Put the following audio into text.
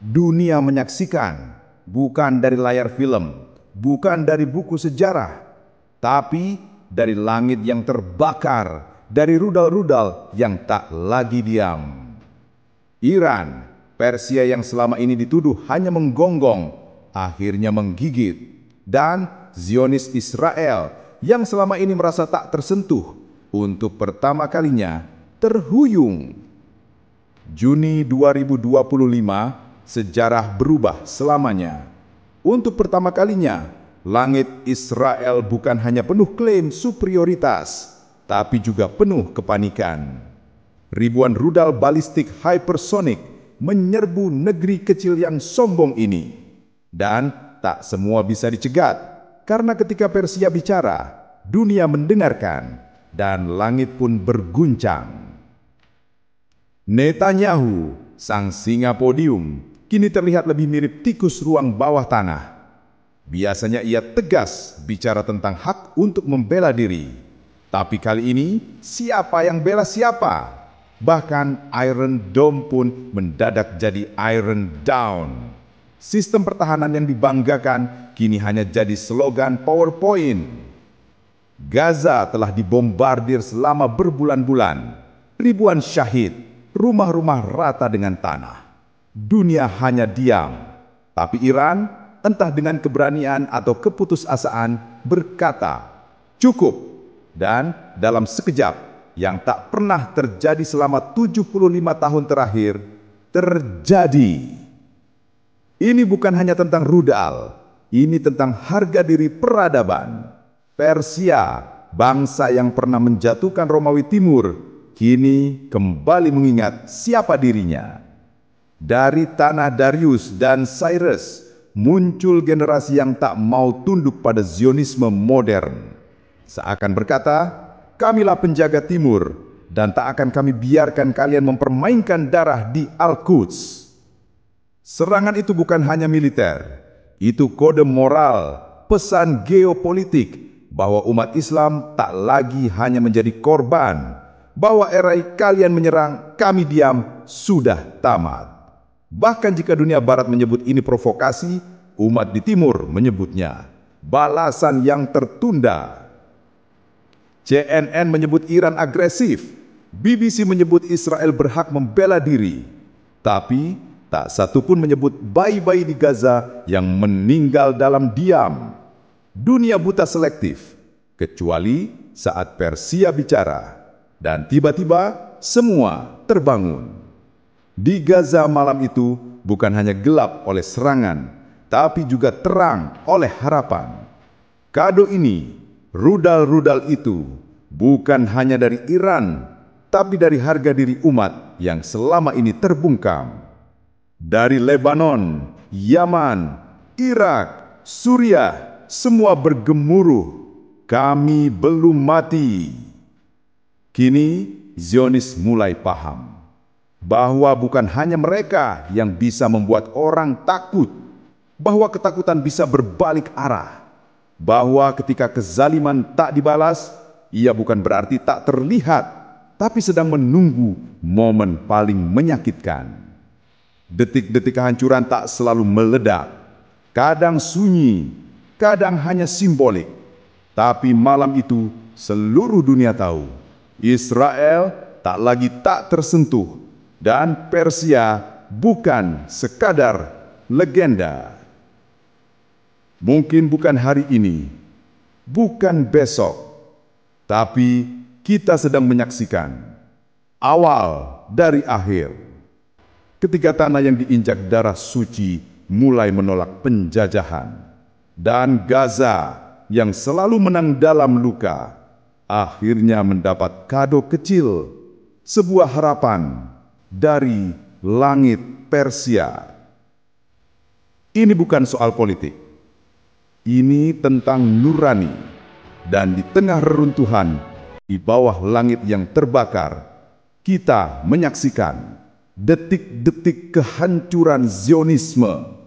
Dunia menyaksikan, bukan dari layar film, bukan dari buku sejarah, tapi dari langit yang terbakar, dari rudal-rudal yang tak lagi diam. Iran, Persia yang selama ini dituduh hanya menggonggong, akhirnya menggigit. Dan Zionis Israel yang selama ini merasa tak tersentuh, untuk pertama kalinya terhuyung. Juni 2025, sejarah berubah selamanya. Untuk pertama kalinya, langit Israel bukan hanya penuh klaim superioritas, tapi juga penuh kepanikan. Ribuan rudal balistik hypersonik menyerbu negeri kecil yang sombong ini. Dan tak semua bisa dicegat, karena ketika Persia bicara, dunia mendengarkan, dan langit pun berguncang. Netanyahu, sang singa podium, kini terlihat lebih mirip tikus ruang bawah tanah. Biasanya ia tegas bicara tentang hak untuk membela diri. Tapi kali ini, siapa yang bela siapa? Bahkan Iron Dome pun mendadak jadi Iron Down. Sistem pertahanan yang dibanggakan kini hanya jadi slogan PowerPoint. Gaza telah dibombardir selama berbulan-bulan. Ribuan syahid, rumah-rumah rata dengan tanah. Dunia hanya diam. Tapi Iran, entah dengan keberanian atau keputusasaan, berkata, "Cukup." Dan dalam sekejap, yang tak pernah terjadi selama 75 tahun terakhir, terjadi. Ini bukan hanya tentang rudal, ini tentang harga diri peradaban. Persia, bangsa yang pernah menjatuhkan Romawi Timur, kini kembali mengingat siapa dirinya. Dari tanah Darius dan Cyrus, muncul generasi yang tak mau tunduk pada Zionisme modern. Seakan berkata, "Kamilah penjaga Timur, dan tak akan kami biarkan kalian mempermainkan darah di Al-Quds." Serangan itu bukan hanya militer, itu kode moral, pesan geopolitik, bahwa umat Islam tak lagi hanya menjadi korban, bahwa era kalian menyerang, kami diam, sudah tamat. Bahkan jika dunia barat menyebut ini provokasi, umat di timur menyebutnya balasan yang tertunda. CNN menyebut Iran agresif, BBC menyebut Israel berhak membela diri, tapi tak satu pun menyebut bayi-bayi di Gaza yang meninggal dalam diam. Dunia buta selektif, kecuali saat Persia bicara. Dan tiba-tiba semua terbangun. Di Gaza malam itu bukan hanya gelap oleh serangan, tapi juga terang oleh harapan. Kado ini, rudal-rudal itu, bukan hanya dari Iran, tapi dari harga diri umat yang selama ini terbungkam. Dari Lebanon, Yaman, Irak, Suriah, semua bergemuruh. Kami belum mati. Kini Zionis mulai paham bahwa bukan hanya mereka yang bisa membuat orang takut, bahwa ketakutan bisa berbalik arah, bahwa ketika kezaliman tak dibalas, ia bukan berarti tak terlihat, tapi sedang menunggu momen paling menyakitkan. Detik-detik kehancuran tak selalu meledak, kadang sunyi, kadang hanya simbolik. Tapi malam itu seluruh dunia tahu, Israel tak lagi tak tersentuh, dan Persia bukan sekadar legenda. Mungkin bukan hari ini, bukan besok, tapi kita sedang menyaksikan awal dari akhir. Ketika tanah yang diinjak darah suci mulai menolak penjajahan, dan Gaza yang selalu menang dalam luka, akhirnya mendapat kado kecil, sebuah harapan dari langit Persia. Ini bukan soal politik, ini tentang nurani, dan di tengah reruntuhan, di bawah langit yang terbakar, kita menyaksikan detik-detik kehancuran Zionisme.